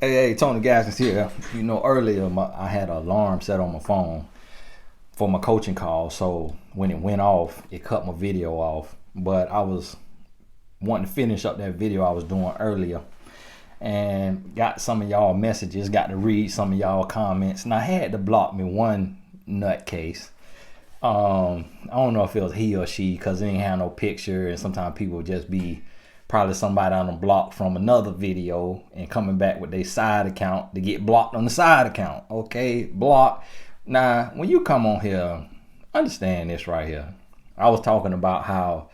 Hey, Tony Gaskins here. Earlier I had an alarm set on my phone for my coaching call. So when it went off, it cut my video off. But I was wanting to finish up that video I was doing earlier and got some of y'all messages, got to read some of y'all comments. And I had to block me one nutcase. I don't know if it was he or she because it ain't have no picture, and sometimes people just be probably somebody on the block from another video and coming back with their side account to get blocked on the side account. Okay, block. Now, when you come on here, understand this right here. I was talking about how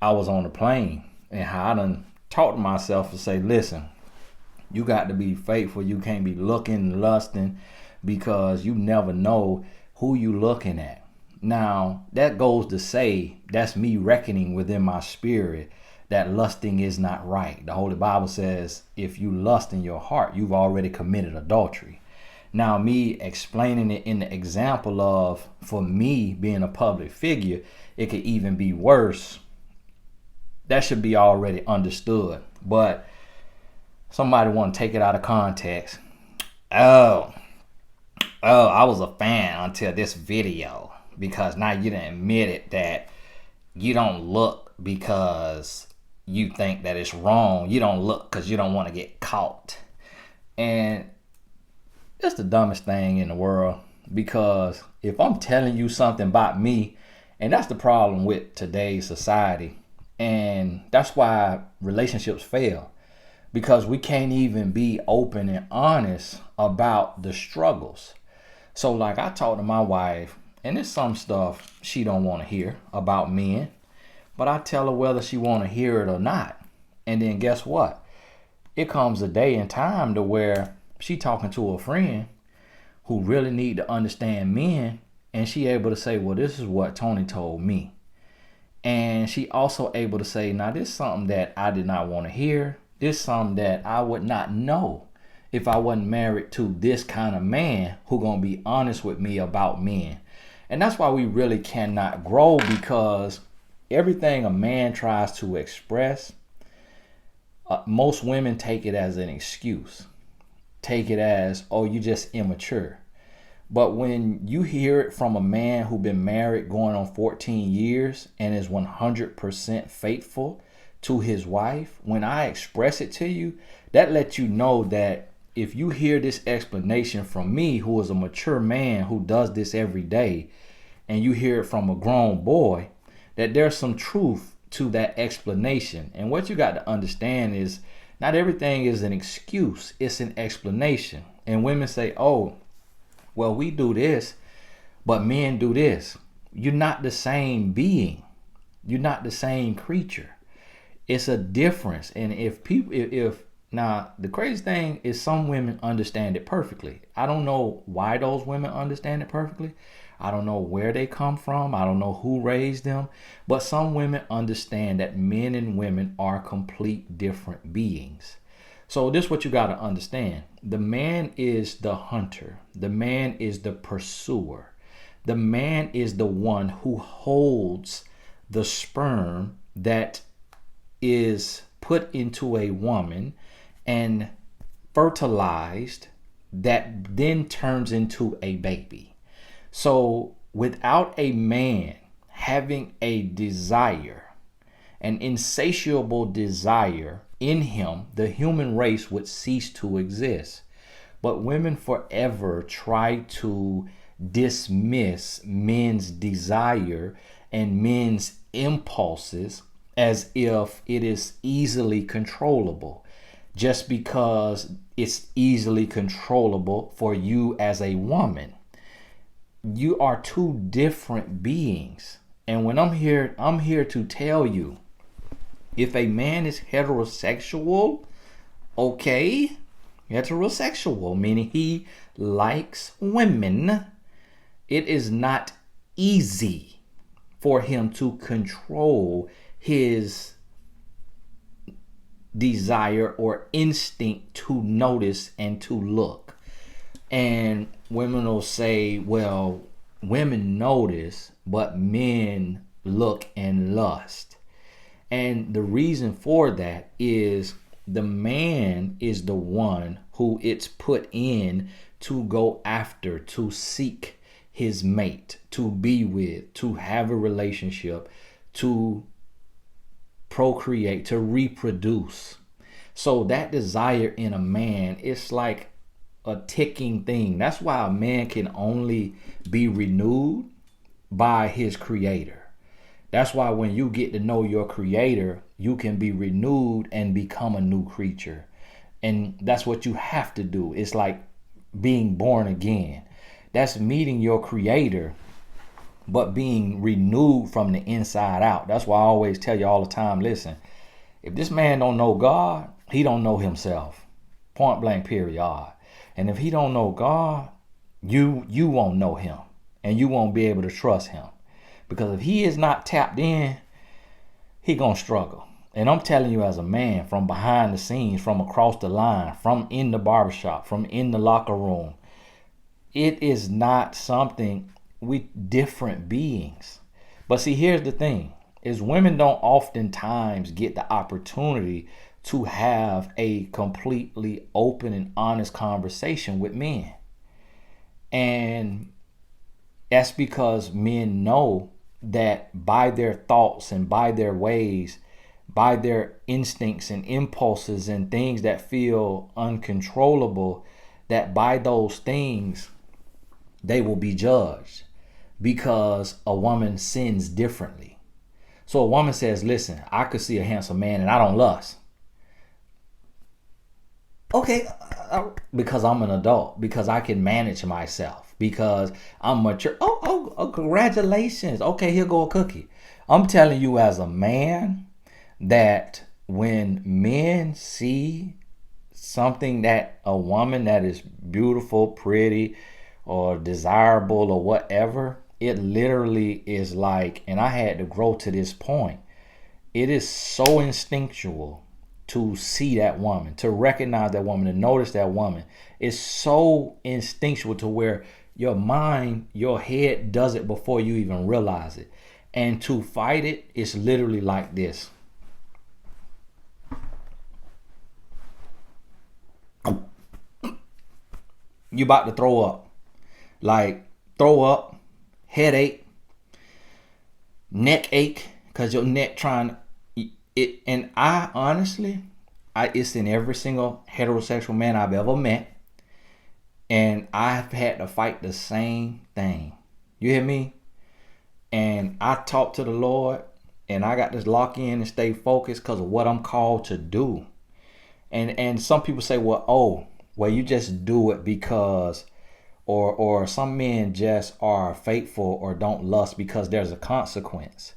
I was on the plane and how I done talked to myself and say, listen, you got to be faithful. You can't be looking, lusting, because you never know who you looking at. Now, that goes to say that's me reckoning within my spirit that lusting is not right. The Holy Bible says if you lust in your heart, you've already committed adultery. Now, me explaining it in the example of, for me being a public figure, it could even be worse. That should be already understood. But somebody want to take it out of context. Oh, I was a fan until this video. Because now you done admitted that you don't look because you think that it's wrong. You don't look because you don't want to get caught. And it's the dumbest thing in the world. Because if I'm telling you something about me, and that's the problem with today's society, and that's why relationships fail. Because we can't even be open and honest about the struggles. So like I talked to my wife, and there's some stuff she don't want to hear about men, but I tell her whether she want to hear it or not. And then guess what? It comes a day and time to where she talking to a friend who really need to understand men, and she able to say, well, this is what Tony told me. And she also able to say, now this is something that I did not want to hear. This is something that I would not know if I wasn't married to this kind of man who gonna be honest with me about men. And that's why we really cannot grow, because everything a man tries to express, most women take it as an excuse. Take it as, oh, you just immature. But when you hear it from a man who been married going on 14 years and is 100% faithful to his wife, when I express it to you, that lets you know that if you hear this explanation from me, who is a mature man who does this every day, and you hear it from a grown boy, that there's some truth to that explanation. And what you got to understand is not everything is an excuse, it's an explanation. And women say, oh, well, we do this, but men do this. You're not the same being. You're not the same creature. It's a difference. And if now, the crazy thing is some women understand it perfectly. I don't know why those women understand it perfectly. I don't know where they come from. I don't know who raised them. But some women understand that men and women are complete different beings. So this is what you got to understand. The man is the hunter. The man is the pursuer. The man is the one who holds the sperm that is put into a woman and fertilized, that then turns into a baby. So without a man having a desire, an insatiable desire in him, the human race would cease to exist. But women forever try to dismiss men's desire and men's impulses as if it is easily controllable. Just because it's easily controllable for you as a woman. You are two different beings. And when I'm here to tell you, if a man is heterosexual, okay, heterosexual, meaning he likes women, it is not easy for him to control his desire or instinct to notice and to look. And women will say, well, women notice, but men look and lust. And the reason for that is the man is the one who it's put in to go after, to seek his mate, to be with, to have a relationship, to procreate, to reproduce. So that desire in a man, it's like a ticking thing. That's why a man can only be renewed by his creator. That's why when you get to know your creator, you can be renewed and become a new creature. And that's what you have to do. It's like being born again. That's meeting your creator, but being renewed from the inside out. That's why I always tell you all the time, listen, if this man don't know God, he don't know himself. Point blank, period. And if he don't know God, you won't know him, and you won't be able to trust him. Because if he is not tapped in, he gonna struggle. And I'm telling you, as a man, from behind the scenes, from across the line, from in the barbershop, from in the locker room, it is not something. We different beings. But see, here's the thing, is women don't oftentimes get the opportunity to have a completely open and honest conversation with men. And that's because men know that by their thoughts and by their ways, by their instincts and impulses and things that feel uncontrollable, that by those things they will be judged, because a woman sins differently. So a woman says, listen, I could see a handsome man and I don't lust. Okay, because I'm an adult, because I can manage myself, because I'm mature. Oh, congratulations. Okay, here go a cookie. I'm telling you, as a man, that when men see something, that a woman that is beautiful, pretty, or desirable or whatever, it literally is like, and I had to grow to this point, it is so instinctual to see that woman, to recognize that woman, to notice that woman. It's so instinctual to where your mind, your head does it before you even realize it. And to fight it, it's literally like this. You about to throw up. Like throw up, headache, neck ache, because your neck trying it. And I honestly, it's in every single heterosexual man I've ever met. And I've had to fight the same thing. You hear me? And I talk to the Lord, and I got to lock in and stay focused because of what I'm called to do. And some people say, well, you just do it because, or some men just are faithful or don't lust because there's a consequence,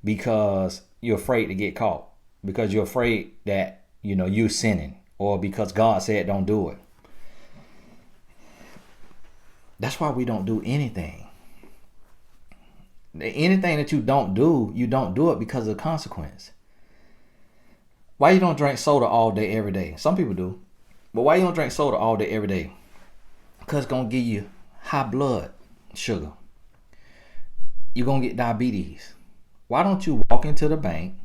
because you're afraid to get caught, because you're afraid that, you're sinning, or because God said don't do it. That's why we don't do anything. Anything that you don't do it because of the consequence. Why you don't drink soda all day, every day? Some people do. But why you don't drink soda all day, every day? Because it's going to give you high blood sugar. You're going to get diabetes. Why don't you walk into the bank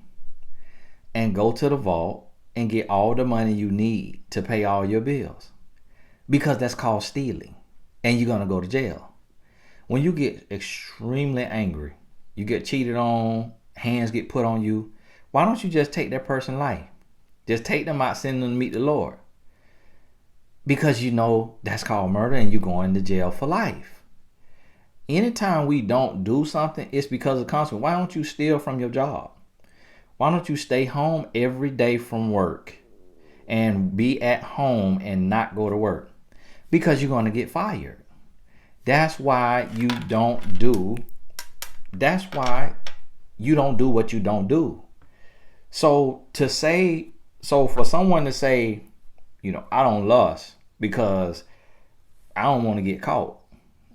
and go to the vault and get all the money you need to pay all your bills? Because that's called stealing. And you're going to go to jail. When you get extremely angry, you get cheated on, hands get put on you, why don't you just take that person's life? Just take them out, send them to meet the Lord. Because that's called murder, and you're going to jail for life. Anytime we don't do something, it's because of consequence. Why don't you steal from your job? Why don't you stay home every day from work and be at home and not go to work? Because you're going to get fired. That's why you don't do what you don't do. So for someone to say, I don't lust because I don't want to get caught,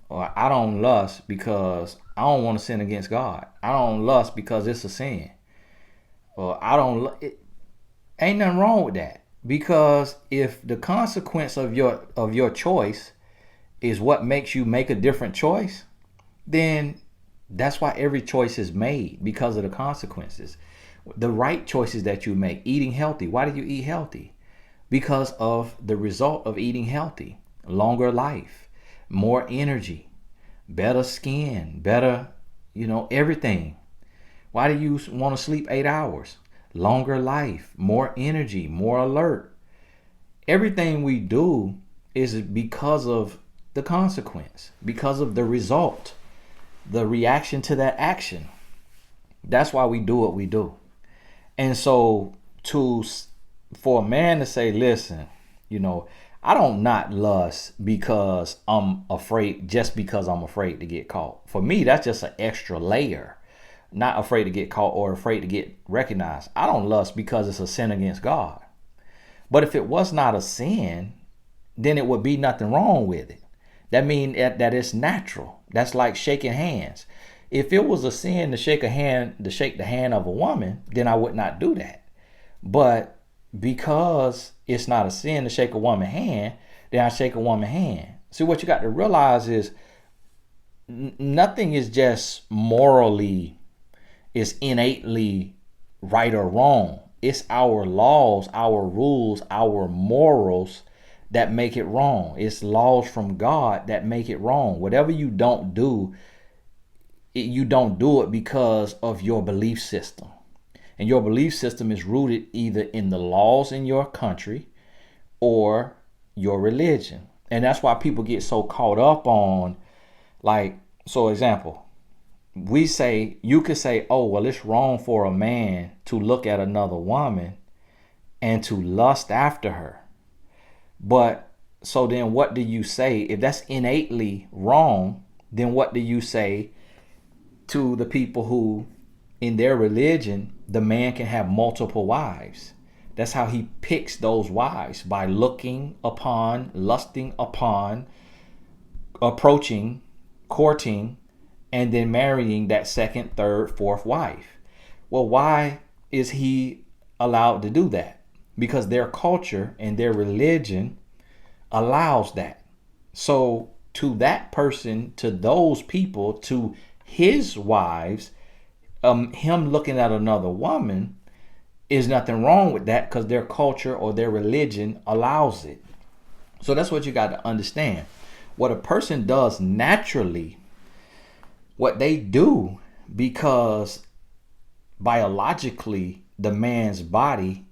or I don't lust because I don't want to sin against God. I don't lust because it's a sin, or ain't nothing wrong with that. Because if the consequence of your choice is what makes you make a different choice, then that's why every choice is made, because of the consequences. The right choices that you make, eating healthy. Why do you eat healthy? Because of the result of eating healthy. Longer life, more energy, better skin, better, everything. Why do you want to sleep 8 hours? Longer life, more energy, more alert. Everything we do is because of the consequence, because of the result, the reaction to that action. That's why we do what we do. And so for a man to say, listen, I don't not lust because I'm afraid, just because I'm afraid to get caught. For me, that's just an extra layer. Not afraid to get caught or afraid to get recognized. I don't lust because it's a sin against God. But if it was not a sin, then it would be nothing wrong with it. That means that it's natural. That's like shaking hands. If it was a sin to shake the hand of a woman, then I would not do that. But because it's not a sin to shake a woman's hand, then I shake a woman's hand. See, what you got to realize is nothing is just morally, is innately right or wrong. It's our laws, our rules, our morals that make it wrong. It's laws from God that make it wrong. Whatever you don't do, you don't do it because of your belief system. And your belief system is rooted either in the laws in your country or your religion. And that's why people get so caught up on, example, you could say, oh, well, it's wrong for a man to look at another woman and to lust after her. But so then what do you say? If that's innately wrong, then what do you say to the people who, in their religion, the man can have multiple wives? That's how he picks those wives, by looking upon, lusting upon, approaching, courting, and then marrying that second, third, fourth wife. Well, why is he allowed to do that? Because their culture and their religion allows that. So to that person, to those people, to his wives, him looking at another woman, is nothing wrong with that because their culture or their religion allows it. So that's what you got to understand. What a person does naturally, what they do, because biologically the man's body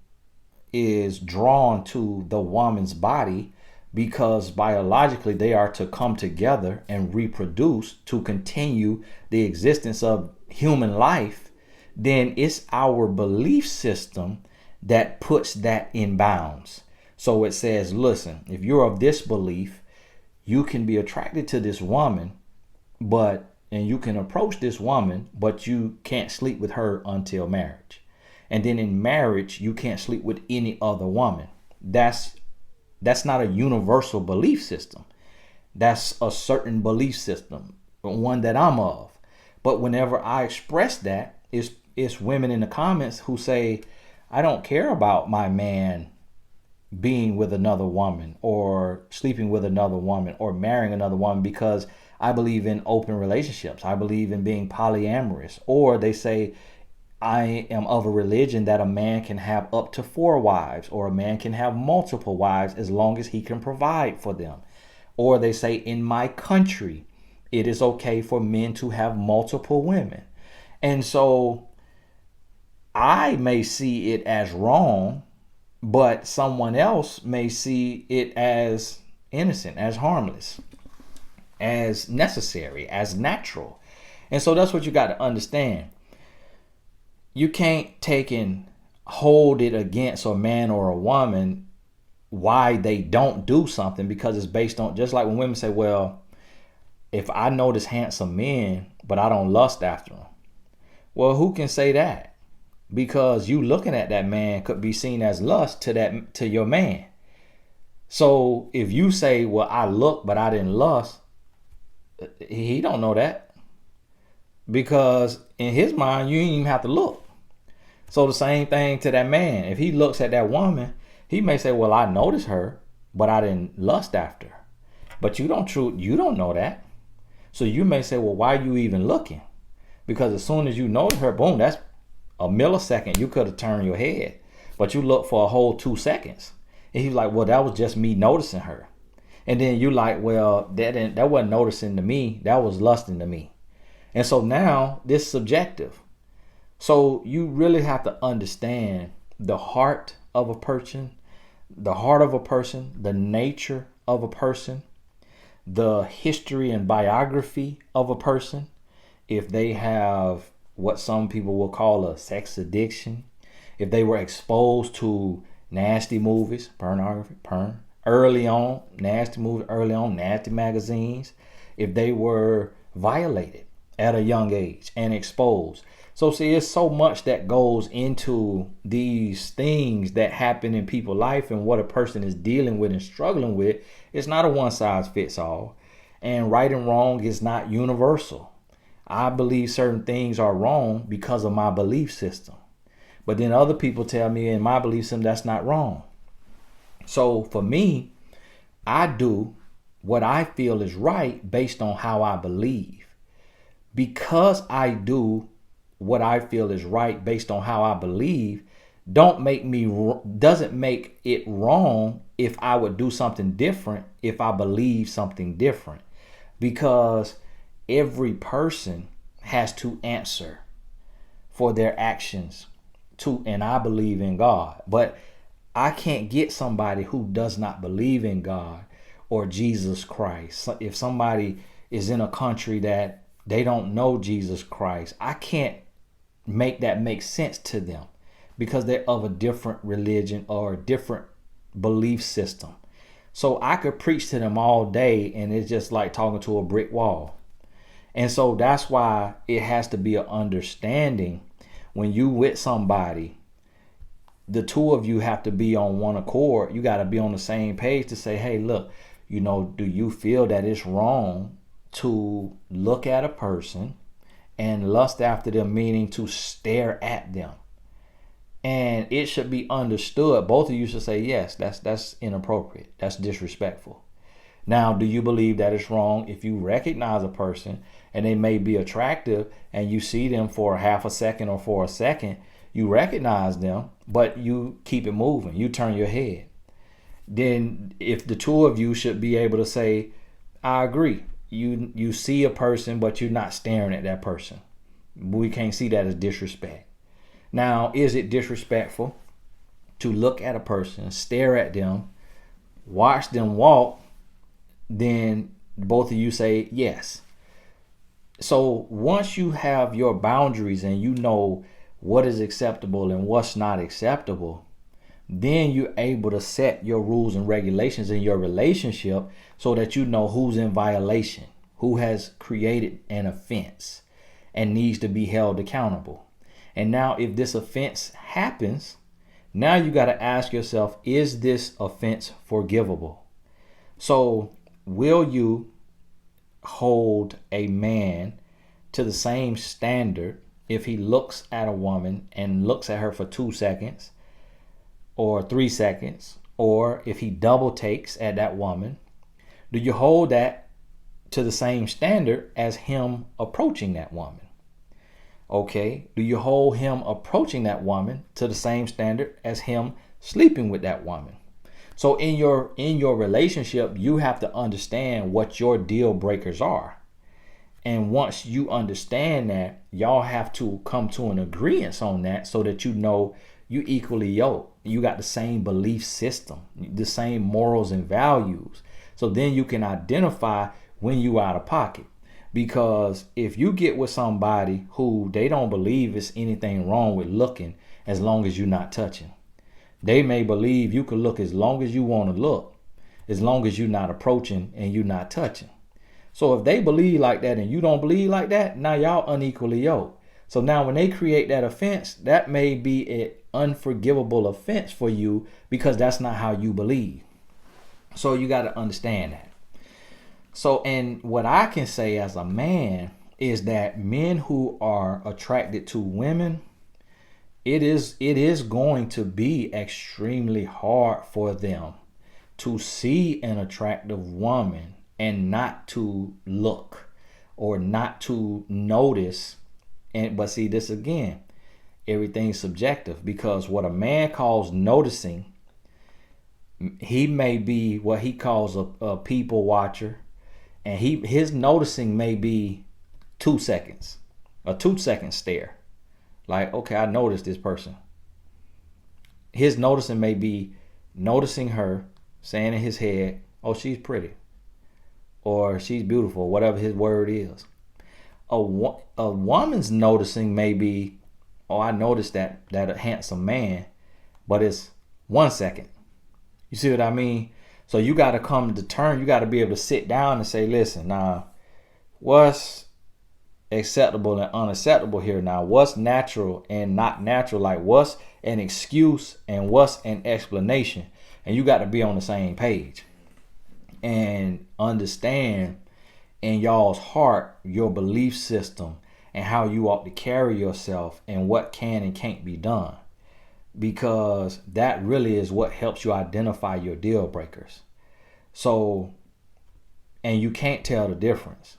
is drawn to the woman's body, because biologically they are to come together and reproduce to continue the existence of human life, then it's our belief system that puts that in bounds. So it says, listen, if you're of this belief, you can be attracted to this woman, and you can approach this woman, but you can't sleep with her until marriage. And then in marriage, you can't sleep with any other woman. That's not a universal belief system. That's a certain belief system, one that I'm of. But whenever I express that, it's women in the comments who say, I don't care about my man being with another woman or sleeping with another woman or marrying another woman, because I believe in open relationships. I believe in being polyamorous. Or they say, I am of a religion that a man can have up to 4 wives, or a man can have multiple wives as long as he can provide for them. Or they say, in my country, it is okay for men to have multiple women. And so I may see it as wrong, but someone else may see it as innocent, as harmless, as necessary, as natural. And so that's what you got to understand. You can't take and hold it against a man or a woman why they don't do something, because it's based on, just like when women say, well, if I notice handsome men, but I don't lust after them. Well, who can say that? Because you looking at that man could be seen as lust to your man. So if you say, well, I look, but I didn't lust, he don't know that, because in his mind, you didn't even have to look. So the same thing to that man. If he looks at that woman, he may say, well, I noticed her, but I didn't lust after her. But you don't know that. So you may say, well, why are you even looking? Because as soon as you notice her, boom, that's a millisecond, you could have turned your head, but you looked for a whole 2 seconds. And he's like, well, that was just me noticing her. And then you like, well, that wasn't noticing to me. That was lusting to me. And so now this is subjective. So you really have to understand the heart of a person, the nature of a person, the history and biography of a person. If they have what some people will call a sex addiction, if they were exposed to nasty movies, pornography, early on, nasty magazines, if they were violated at a young age and exposed. So see, it's so much that goes into these things that happen in people's life and what a person is dealing with and struggling with. It's not a one size fits all. And right and wrong is not universal. I believe certain things are wrong because of my belief system. But then other people tell me in my belief system that's not wrong. So for me, I do what I feel is right based on how I believe. Because I do what I feel is right based on how I believe, doesn't make it wrong if I would do something different if I believe something different. Because every person has to answer for their actions too, and I believe in God. But I can't get somebody who does not believe in God or Jesus Christ. If somebody is in a country that they don't know Jesus Christ, I can't make that make sense to them because they're of a different religion or a different belief system. So I could preach to them all day and it's just like talking to a brick wall. And so that's why it has to be an understanding. When you with somebody, the two of you have to be on one accord. You got to be on the same page to say, hey, look, do you feel that it's wrong to look at a person and lust after them, meaning to stare at them? And it should be understood. Both of you should say, yes, that's inappropriate. That's disrespectful. Now, do you believe that it's wrong if you recognize a person and they may be attractive and you see them for a half a second or for a second, you recognize them, but you keep it moving, you turn your head? Then if the two of you should be able to say, I agree. You see a person, but you're not staring at that person. We can't see that as disrespect. Now, is it disrespectful to look at a person, stare at them, watch them walk? Then both of you say yes. So once you have your boundaries and you know what is acceptable and what's not acceptable, then you're able to set your rules and regulations in your relationship so that you know who's in violation, who has created an offense and needs to be held accountable. And now if this offense happens, now you got to ask yourself, is this offense forgivable? So will you hold a man to the same standard if he looks at a woman and looks at her for 2 seconds or 3 seconds, or if he double takes at that woman? Do you hold that to the same standard as him approaching that woman? Okay, do you hold him approaching that woman to the same standard as him sleeping with that woman? So in your relationship, you have to understand what your deal breakers are. And once you understand that, y'all have to come to an agreement on that so that you know you equally yoked. You got the same belief system, the same morals and values. So then you can identify when you out of pocket. Because if you get with somebody who they don't believe it's anything wrong with looking as long as you're not touching. They may believe you can look as long as you want to look, as long as you're not approaching and you're not touching. So if they believe like that and you don't believe like that, now y'all unequally yoked. So now when they create that offense, that may be an unforgivable offense for you because that's not how you believe. So you got to understand that. So, and what I can say as a man is that men who are attracted to women, it is going to be extremely hard for them to see an attractive woman and not to look or not to notice. But see, this again, everything's subjective, because what a man calls noticing, he may be what he calls a people watcher, and his noticing may be 2 seconds, a 2-second stare. Like, okay, I noticed this person. His noticing may be noticing her, saying in his head, oh, she's pretty, or she's beautiful, whatever his word is. A woman's noticing may be, oh, I noticed that a handsome man, but it's 1 second. You see what I mean? So you got to come to terms. You got to be able to sit down and say, listen, now, what's acceptable and unacceptable here? Now, what's natural and not natural? Like, what's an excuse and what's an explanation? And you got to be on the same page and understand in y'all's heart your belief system and how you ought to carry yourself and what can and can't be done, because that really is what helps you identify your deal breakers. So, and you can't tell the difference.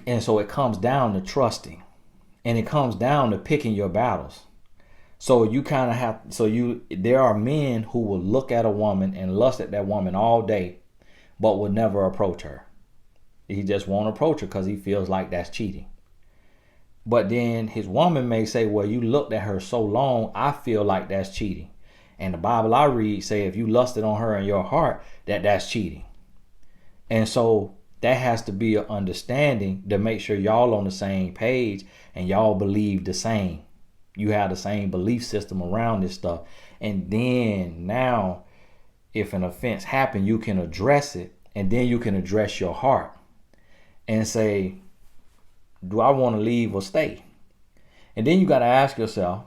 And so it comes down to trusting, and it comes down to picking your battles. So you kind of have, there are men who will look at a woman and lust at that woman all day, but will never approach her. He just won't approach her because he feels like that's cheating. But then his woman may say, well, you looked at her so long, I feel like that's cheating. And the Bible I read say if you lusted on her in your heart, that's cheating. And so that has to be an understanding to make sure y'all on the same page and y'all believe the same. You have the same belief system around this stuff. And then now, if an offense happened, you can address it, and then you can address your heart and say, do I want to leave or stay? And then you got to ask yourself,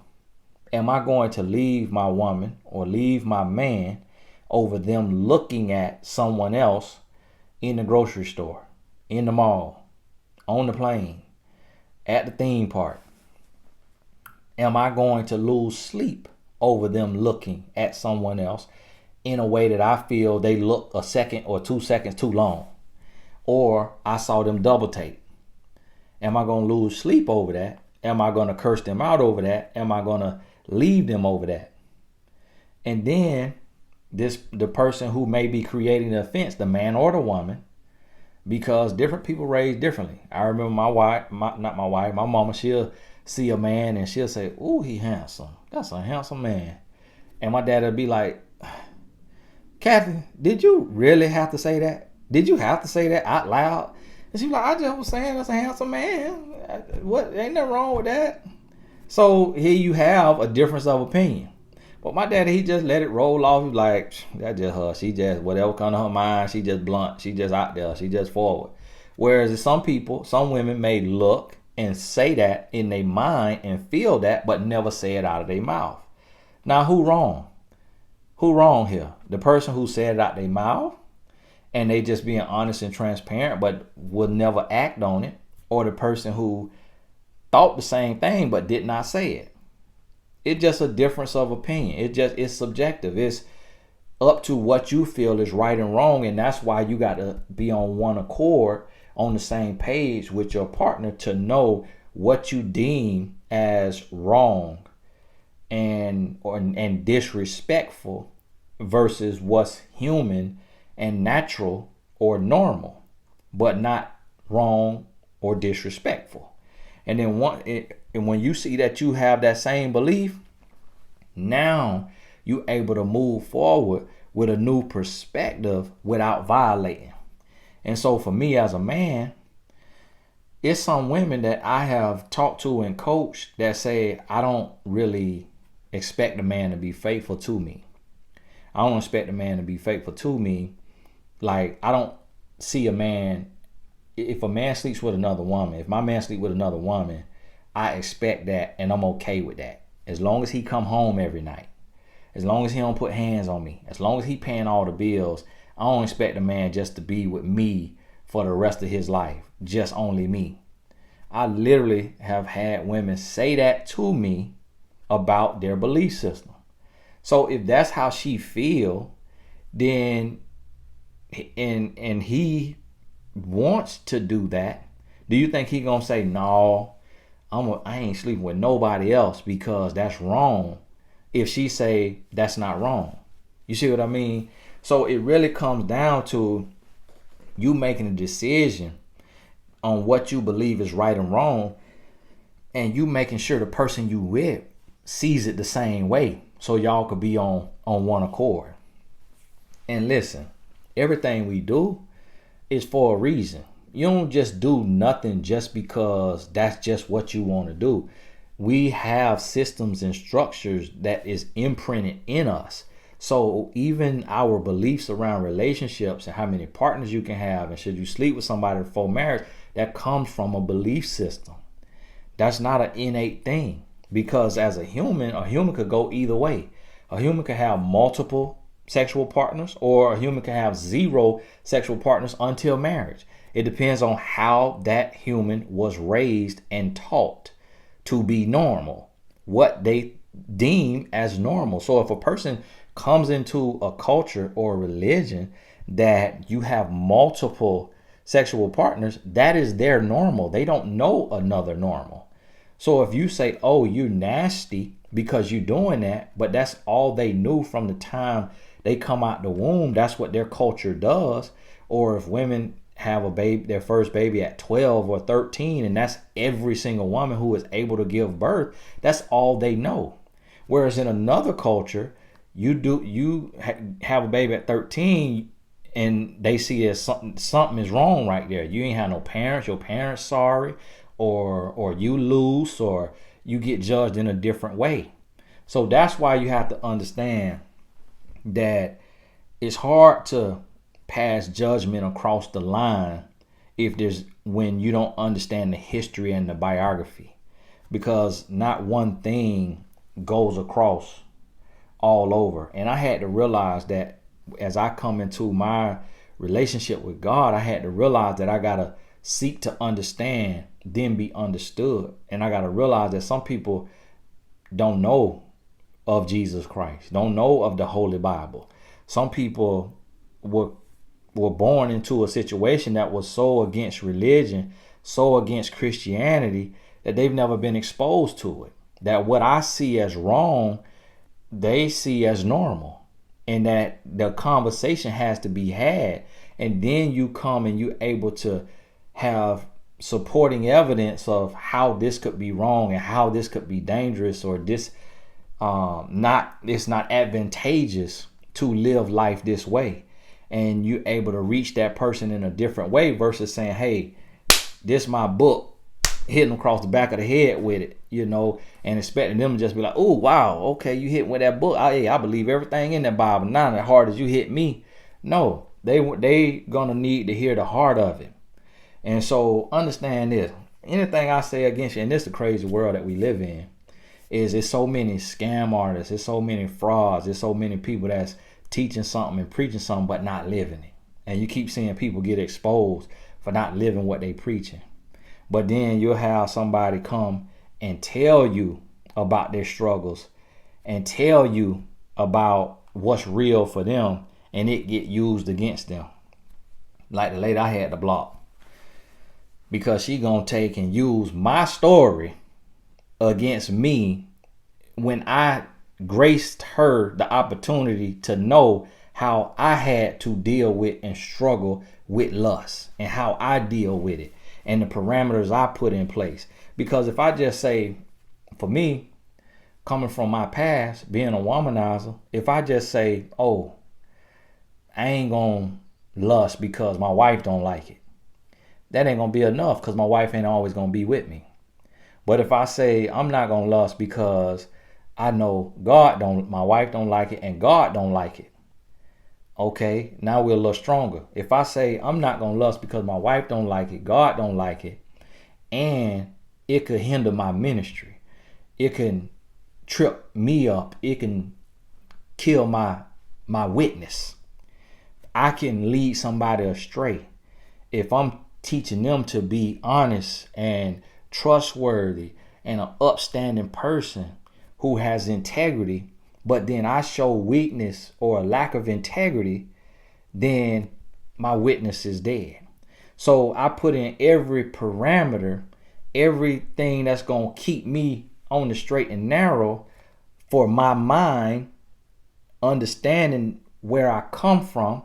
am I going to leave my woman or leave my man over them looking at someone else in the grocery store, in the mall, on the plane, at the theme park? Am I going to lose sleep over them looking at someone else in a way that I feel they look a second or 2 seconds too long? Or I saw them double take. Am I going to lose sleep over that? Am I going to curse them out over that? Am I going to leave them over that? And then the person who may be creating the offense, the man or the woman, because different people raised differently. I remember my mama, she'll see a man and she'll say, ooh, he handsome. That's a handsome man. And my dad would be like, Kathy, did you really have to say that? Did you have to say that out loud? And she's like, I just was saying that's a handsome man. What? Ain't nothing wrong with that. So here you have a difference of opinion. But my daddy, he just let it roll off. He's like, that's just her. She just, whatever comes to her mind, she just blunt. She just out there. She just forward. Whereas some people, some women may look and say that in their mind and feel that, but never say it out of their mouth. Now, who wrong? Who wrong here? The person who said it out their mouth and they just being honest and transparent, but would never act on it, or the person who thought the same thing but did not say it? It's just a difference of opinion. It's subjective. It's up to what you feel is right and wrong, and that's why you got to be on one accord, on the same page with your partner, to know what you deem as wrong and disrespectful versus what's human and natural or normal, but not wrong or disrespectful. And then when you see that you have that same belief, now you're able to move forward with a new perspective without violating. And so for me as a man, it's some women that I have talked to and coached that say, I don't really expect a man to be faithful to me. I don't expect a man to be faithful to me. Like, I don't see a man, if a man sleeps with another woman, if my man sleeps with another woman, I expect that, and I'm okay with that. As long as he come home every night, as long as he don't put hands on me, as long as he paying all the bills, I don't expect a man just to be with me for the rest of his life, just only me. I literally have had women say that to me about their belief system. So if that's how she feel, then and he wants to do that, do you think he gonna say, no, I ain't sleeping with nobody else because that's wrong. If she say that's not wrong, you see what I mean? So it really comes down to you making a decision on what you believe is right and wrong, and you making sure the person you with sees it the same way, so y'all could be on one accord. And listen, everything we do is for a reason. You don't just do nothing just because that's just what you want to do. We have systems and structures that is imprinted in us. So even our beliefs around relationships and how many partners you can have and should you sleep with somebody before marriage, that comes from a belief system. That's not an innate thing, because as a human could go either way. A human could have multiple sexual partners, or a human can have 0 sexual partners until marriage. It depends on how that human was raised and taught to be normal, what they deem as normal. So if a person comes into a culture or a religion that you have multiple sexual partners, that is their normal. They don't know another normal. So if you say, oh, you're nasty because you're doing that, but that's all they knew from the time they come out the womb, that's what their culture does. Or if women have a baby, their first baby at 12 or 13, and that's every single woman who is able to give birth, that's all they know. Whereas in another culture, you have a baby at 13 and they see that something is wrong right there. You ain't have no parents, your parents sorry, or you lose, or you get judged in a different way. So that's why you have to understand that it's hard to pass judgment across the line when you don't understand the history and the biography, because not one thing goes across all over. And I had to realize that as I come into my relationship with God, I had to realize that I gotta seek to understand, then be understood. And I gotta realize that some people don't know of Jesus Christ, don't know of the Holy Bible. Some people were born into a situation that was so against religion, so against Christianity, that they've never been exposed to it. That what I see as wrong, they see as normal, and that the conversation has to be had. And then you come and you're able to have supporting evidence of how this could be wrong and how this could be dangerous, or this it's not advantageous to live life this way. And you're able to reach that person in a different way versus saying, hey, this my book, hitting them across the back of the head with it, and expecting them to just be like, oh, wow, okay, you hit with that book. I believe everything in that Bible. Not as hard as you hit me. No, they gonna need to hear the heart of it. And so understand this. Anything I say against you, and this is the crazy world that we live in, is it's so many scam artists, it's so many frauds, there's so many people that's teaching something and preaching something but not living it. And you keep seeing people get exposed for not living what they preaching. But then you'll have somebody come and tell you about their struggles and tell you about what's real for them, and it get used against them. Like the lady I had to block, because she gonna take and use my story against me when I graced her the opportunity to know how I had to deal with and struggle with lust, and how I deal with it, and the parameters I put in place. Because if I just say, for me, coming from my past, being a womanizer, if I just say, oh, I ain't gonna lust because my wife don't like it, that ain't gonna be enough, because my wife ain't always gonna be with me. But if I say I'm not gonna lust because I know my wife don't like it and God don't like it, okay, now we're a little stronger. If I say I'm not gonna lust because my wife don't like it, God don't like it, and it could hinder my ministry, it can trip me up, it can kill my witness, I can lead somebody astray. If I'm teaching them to be honest and trustworthy and an upstanding person who has integrity, but then I show weakness or a lack of integrity, then my witness is dead. So I put in every parameter everything that's going to keep me on the straight and narrow for my mind, understanding where I come from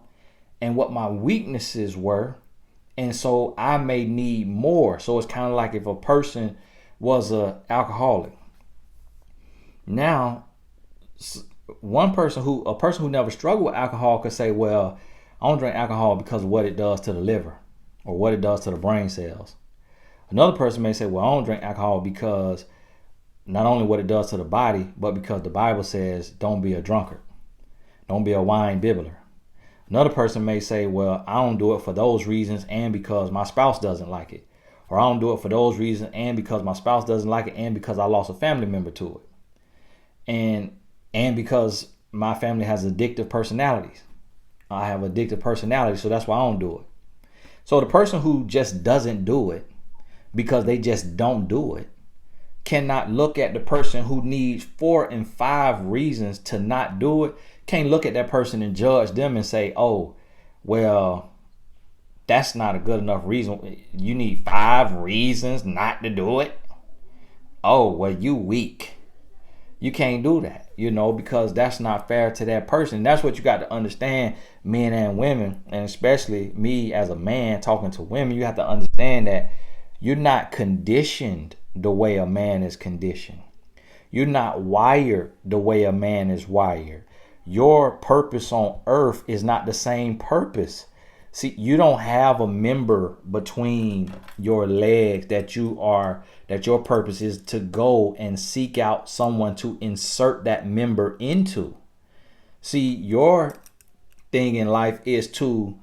and what my weaknesses were. And so I may need more. So it's kind of like if a person was an alcoholic. Now, a person who never struggled with alcohol could say, well, I don't drink alcohol because of what it does to the liver or what it does to the brain cells. Another person may say, well, I don't drink alcohol because not only what it does to the body, but because the Bible says don't be a drunkard. Don't be a wine bibbler. Another person may say, well, I don't do it for those reasons and because my spouse doesn't like it. Or I don't do it for those reasons and because my spouse doesn't like it and because I lost a family member to it. And because my family has addictive personalities. I have addictive personality, so that's why I don't do it. So the person who just doesn't do it because they just don't do it cannot look at the person who needs 4 and 5 reasons to not do it. Can't look at that person and judge them and say, oh, well, that's not a good enough reason. You need 5 reasons not to do it. Oh, well, you weak. You can't do that, because that's not fair to that person. That's what you got to understand, men and women, and especially me as a man talking to women. You have to understand that you're not conditioned the way a man is conditioned. You're not wired the way a man is wired. Your purpose on earth is not the same purpose. See, you don't have a member between your legs that your purpose is to go and seek out someone to insert that member into. See, your thing in life is to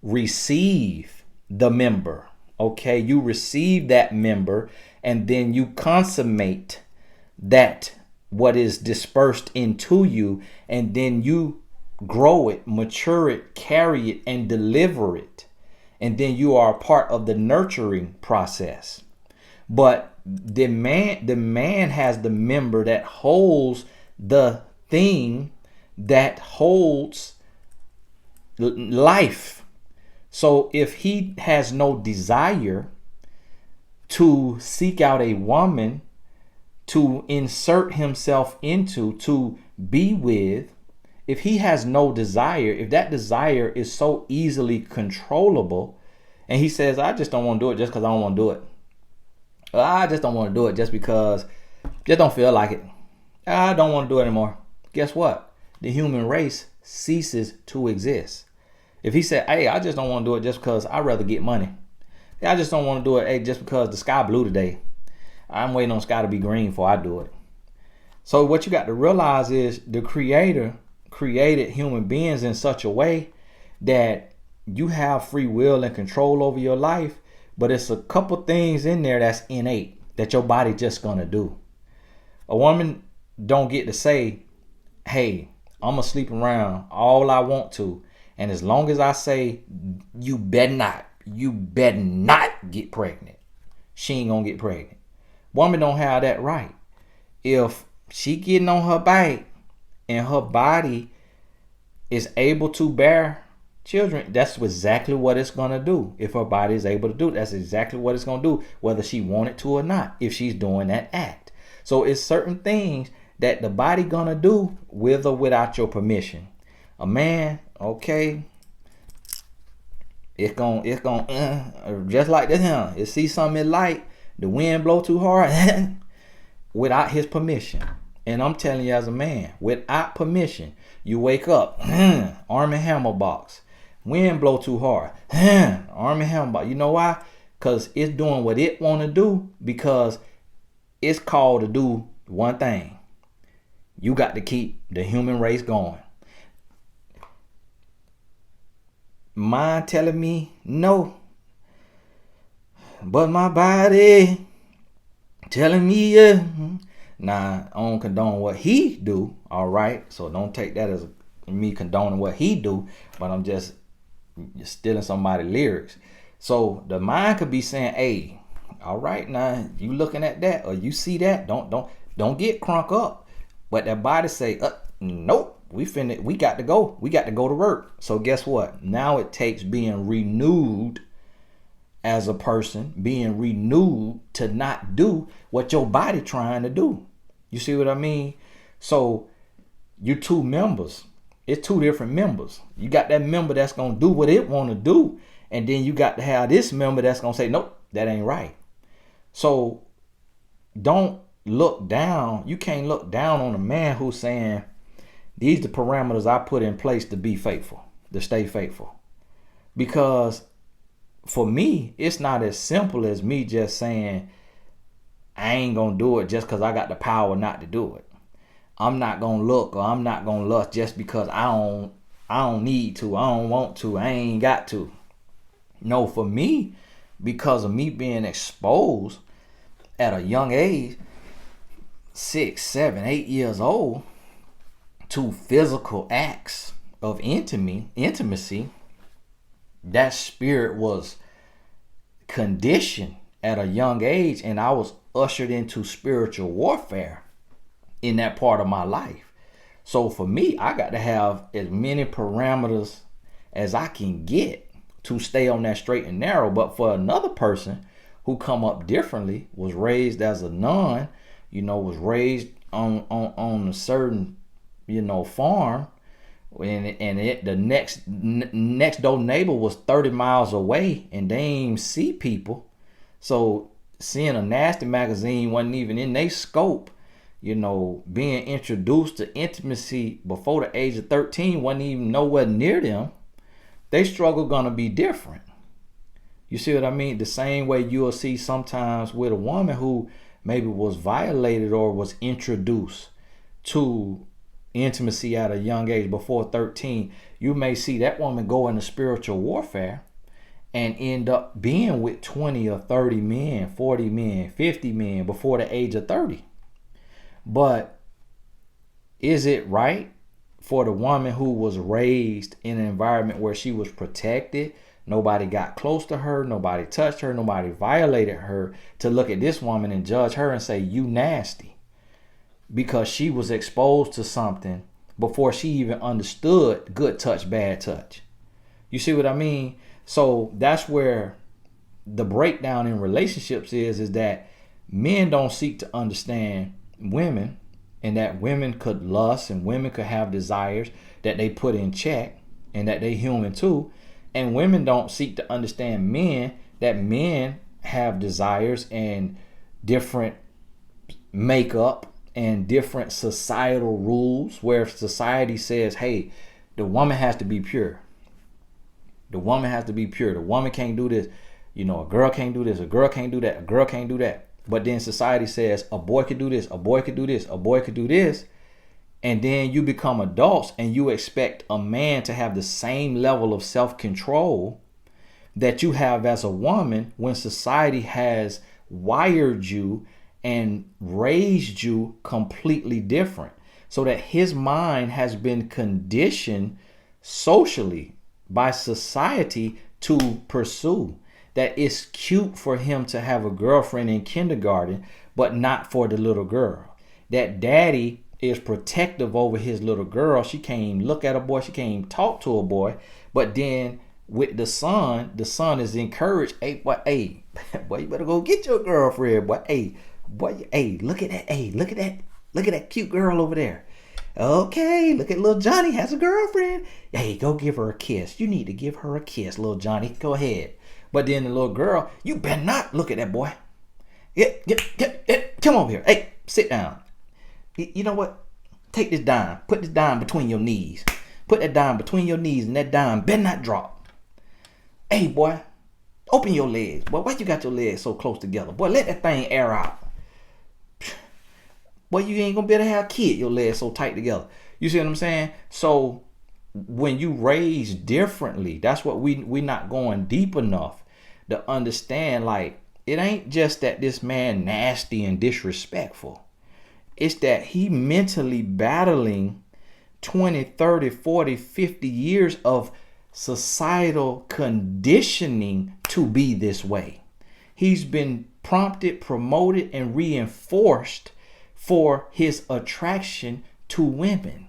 receive the member. Okay, you receive that member and then you consummate that what is dispersed into you, and then you grow it, mature it, carry it, and deliver it. And then you are a part of the nurturing process. But the man has the member that holds the thing that holds life. So if he has no desire to seek out a woman to insert himself into, to be with, if he has no desire, if that desire is so easily controllable, and he says, I just don't want to do it just because I don't want to do it. I just don't want to do it just because, just don't feel like it. I don't want to do it anymore. Guess what? The human race ceases to exist. If he said, hey, I just don't want to do it just because I'd rather get money. I just don't want to do it, hey, just because the sky blue today. I'm waiting on the sky to be green before I do it. So what you got to realize is the Creator created human beings in such a way that you have free will and control over your life, but it's a couple things in there that's innate that your body just gonna do. A woman don't get to say, hey, I'm gonna sleep around all I want to, and as long as I say you better not get pregnant, she ain't gonna get pregnant. Woman don't have that right. If she getting on her bike and her body is able to bear children, that's exactly what it's going to do. If her body is able to do it, that's exactly what it's going to do, whether she wanted to or not, if she's doing that act. So it's certain things that the body going to do with or without your permission. A man, okay, it's going just like this here. It see something in light, the wind blow too hard without his permission. And I'm telling you as a man, without permission, you wake up, Arm & Hammer box. Wind blow too hard, Arm & Hammer box. You know why? Because it's doing what it want to do, because it's called to do one thing. You got to keep the human race going. Mind telling me no, but my body telling me yeah. Now, I don't condone what he do, all right? So don't take that as me condoning what he do, but I'm just stealing somebody's lyrics. So the mind could be saying, hey, all right, now you looking at that or you see that, don't get crunk up. But that body say, nope, we got to go. We got to go to work. So guess what? Now it takes being renewed as a person being renewed to not do what your body trying to do. You see what I mean? So you two members, it's two different members. You got that member that's going to do what it want to do. And then you got to have this member that's going to say, nope, that ain't right. So don't look down. You can't look down on a man who's saying, these are the parameters I put in place to be faithful, to stay faithful. Because for me, it's not as simple as me just saying, I ain't going to do it just because I got the power not to do it. I'm not going to look or I'm not going to lust just because I don't need to. I don't want to. I ain't got to. No, for me, because of me being exposed at a young age, 6, 7, 8 years old, to physical acts of intimacy, that spirit was conditioned at a young age, and I was ushered into spiritual warfare in that part of my life. So for me, I got to have as many parameters as I can get to stay on that straight and narrow. But for another person who come up differently, was raised as a nun, was raised on a certain, farm, and the next door neighbor was 30 miles away and they ain't see people. So seeing a nasty magazine wasn't even in their scope. Being introduced to intimacy before the age of 13 wasn't even nowhere near them. They struggle gonna be different. You see what I mean? The same way you'll see sometimes with a woman who maybe was violated or was introduced to intimacy at a young age before 13, you may see that woman go into spiritual warfare and end up being with 20 or 30 men, 40 men, 50 men before the age of 30. But is it right for the woman who was raised in an environment where she was protected, nobody got close to her, nobody touched her, nobody violated her, to look at this woman and judge her and say, you nasty, because she was exposed to something before she even understood good touch, bad touch? You see what I mean? So that's where the breakdown in relationships is that men don't seek to understand women, and that women could lust and women could have desires that they put in check and that they human too. And women don't seek to understand men, that men have desires and different makeup and different societal rules, where society says, hey, the woman has to be pure. The woman has to be pure. The woman can't do this. A girl can't do this. A girl can't do that. A girl can't do that. But then society says a boy could do this, a boy could do this, a boy could do this. And then you become adults and you expect a man to have the same level of self-control that you have as a woman, when society has wired you and raised you completely different. So that his mind has been conditioned socially by society to pursue. That it's cute for him to have a girlfriend in kindergarten, but not for the little girl. That daddy is protective over his little girl. She can't even look at a boy. She can't even talk to a boy. But then with the son is encouraged. Hey, boy, you better go get your girlfriend. Boy, look at that. Hey, look at that cute girl over there. Okay, look at little Johnny has a girlfriend. Hey, go give her a kiss. You need to give her a kiss, little Johnny. Go ahead. But then the little girl, you better not look at that boy. Come over here. Hey, sit down. You know what? Take this dime. Put this dime between your knees. Put that dime between your knees, and that dime better not drop. Hey, boy, open your legs. Boy, why you got your legs so close together? Boy, let that thing air out. Boy, you ain't gonna be able to have a kid, your legs so tight together. You see what I'm saying? So when you raise differently, that's what we're not going deep enough to understand. Like, it ain't just that this man nasty and disrespectful. It's that he mentally battling 20, 30, 40, 50 years of societal conditioning to be this way. He's been prompted, promoted, and reinforced for his attraction to women.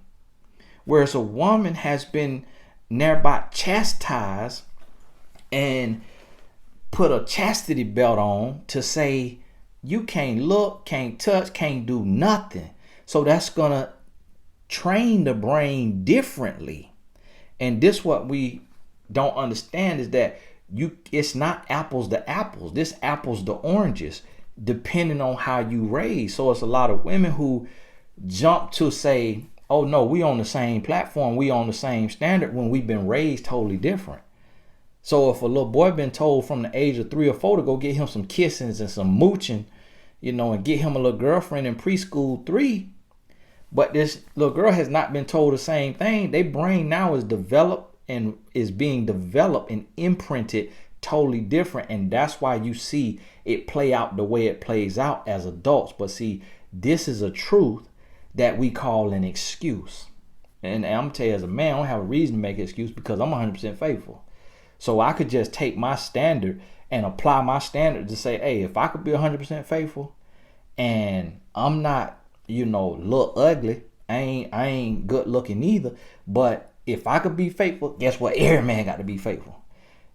Whereas a woman has been thereby chastised and put a chastity belt on to say you can't look, can't touch, can't do nothing. So that's gonna train the brain differently. And this what we don't understand is that it's not apples to apples. This apples to oranges, depending on how you raise. So it's a lot of women who jump to say, oh no, we on the same platform, we on the same standard, when we've been raised totally different. So if a little boy been told from the age of 3 or 4 to go get him some kissings and some mooching, and get him a little girlfriend in preschool 3, but this little girl has not been told the same thing, their brain now is developed and is being developed and imprinted totally different. And that's why you see it play out the way it plays out as adults. But see, this is a truth that we call an excuse. And I'm gonna tell you, as a man, I don't have a reason to make an excuse because I'm 100% faithful. So I could just take my standard and apply my standard to say, hey, if I could be 100% faithful and I'm not, look ugly, I ain't good looking either, but if I could be faithful, guess what? Every man got to be faithful.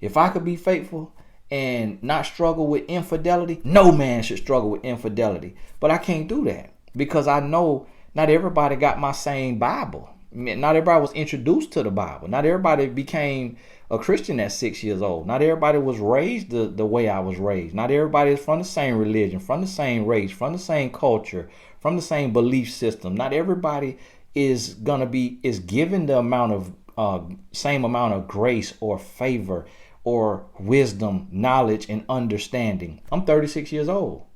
If I could be faithful and not struggle with infidelity, no man should struggle with infidelity. But I can't do that because I know not everybody got my same Bible. Not everybody was introduced to the Bible. Not everybody became a Christian at 6 years old. Not everybody was raised the way I was raised. Not everybody is from the same religion, from the same race, from the same culture, from the same belief system. Not everybody is given the amount of same amount of grace or favor or wisdom, knowledge, and understanding. I'm 36 years old,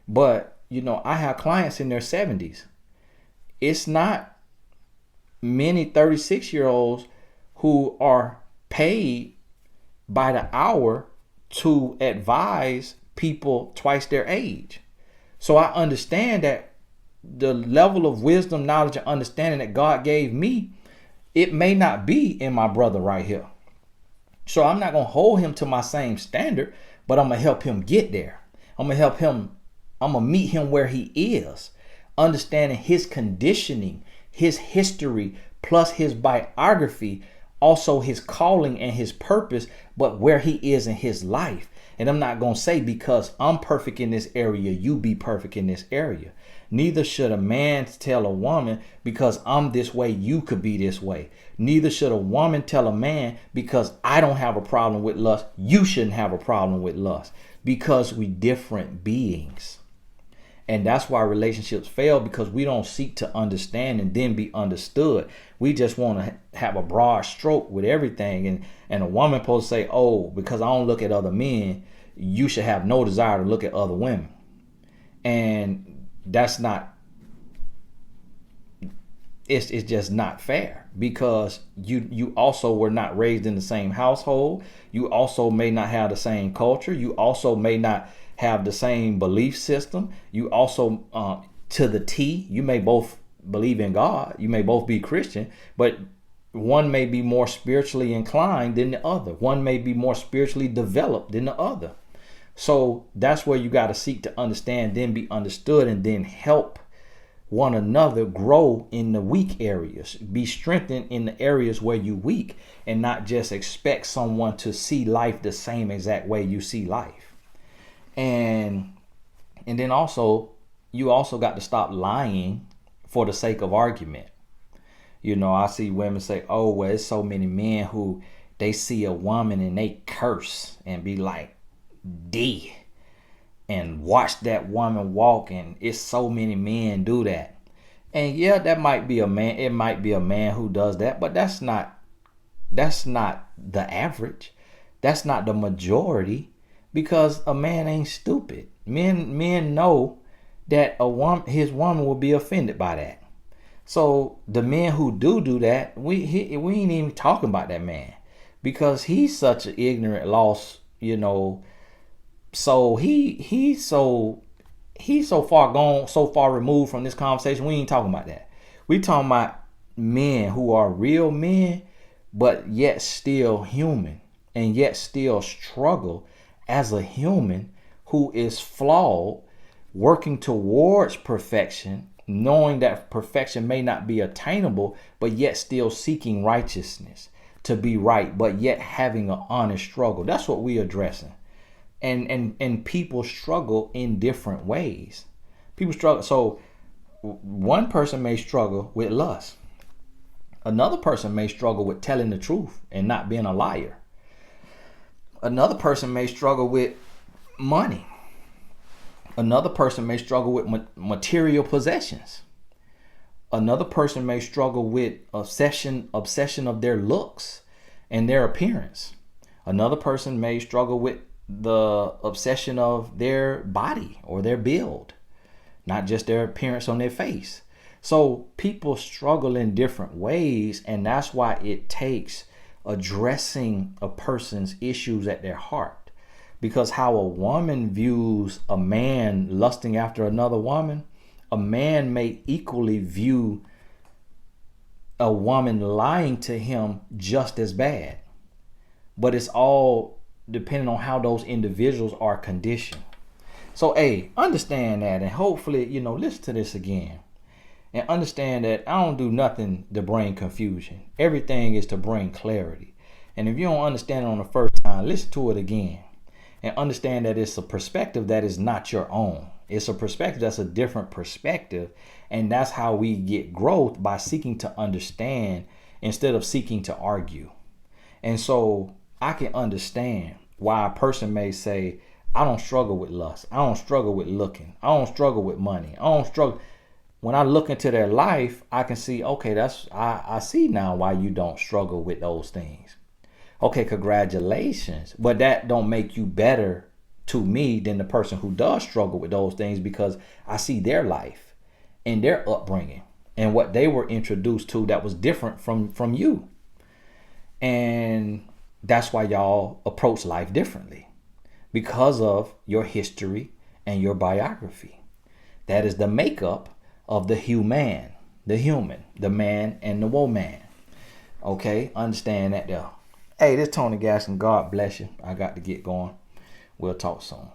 but I have clients in their 70s. It's not many 36-year-olds who are paid by the hour to advise people twice their age. So I understand that the level of wisdom, knowledge, and understanding that God gave me, it may not be in my brother right here. So I'm not going to hold him to my same standard, but I'm going to help him get there. I'm going to meet him where he is, understanding his conditioning, his history, plus his biography, also his calling and his purpose, but where he is in his life. And I'm not going to say because I'm perfect in this area, you be perfect in this area. Neither should a man tell a woman because I'm this way, you could be this way. Neither should a woman tell a man because I don't have a problem with lust, you shouldn't have a problem with lust, because we different beings. And that's why relationships fail, because we don't seek to understand and then be understood. We just want to have a broad stroke with everything. And a woman supposed to say, oh, because I don't look at other men, you should have no desire to look at other women. And that's not, it's just not fair, because you also were not raised in the same household. You also may not have the same culture. You also may not have the same belief system. You also, to the T, you may both believe in God. You may both be Christian, but one may be more spiritually inclined than the other. One may be more spiritually developed than the other. So that's where you got to seek to understand, then be understood, and then help one another grow in the weak areas. Be strengthened in the areas where you weak, and not just expect someone to see life the same exact way you see life. And then also, you also got to stop lying for the sake of argument. I see women say, oh, well, it's so many men who they see a woman and they curse and be like, D, and watch that woman walk, and it's so many men do that. And yeah, that might be a man. It might be a man who does that, but that's not the average. That's not the majority, because a man ain't stupid. Men know that his woman will be offended by that. So the men who do that, we ain't even talking about that man, because he's such an ignorant, lost, So he's so far gone, so far removed from this conversation. We ain't talking about that. We talking about men who are real men, but yet still human, and yet still struggle as a human who is flawed, working towards perfection, knowing that perfection may not be attainable, but yet still seeking righteousness to be right, but yet having an honest struggle. That's what we're addressing. And people struggle in different ways. People struggle. So one person may struggle with lust. Another person may struggle with telling the truth and not being a liar. Another person may struggle with money. Another person may struggle with material possessions. Another person may struggle with obsession of their looks and their appearance. Another person may struggle with the obsession of their body or their build, not just their appearance on their face. So people struggle in different ways, and that's why it takes addressing a person's issues at their heart. Because how a woman views a man lusting after another woman, a man may equally view a woman lying to him just as bad. But it's all depending on how those individuals are conditioned. So, hey, understand that, and hopefully, listen to this again. And understand that I don't do nothing to bring confusion. Everything is to bring clarity. And if you don't understand it on the first time, listen to it again. And understand that it's a perspective that is not your own. It's a perspective that's a different perspective. And that's how we get growth, by seeking to understand instead of seeking to argue. And so I can understand why a person may say, I don't struggle with lust. I don't struggle with looking. I don't struggle with money. I don't struggle. When I look into their life, I can see, okay, I see now why you don't struggle with those things. Okay, congratulations. But that don't make you better to me than the person who does struggle with those things, because I see their life and their upbringing and what they were introduced to that was different from you. And that's why y'all approach life differently, because of your history and your biography. That is the makeup of the human, the man and the woman. Okay, understand that there. Hey, this is Tony Gaskin. God bless you. I got to get going. We'll talk soon.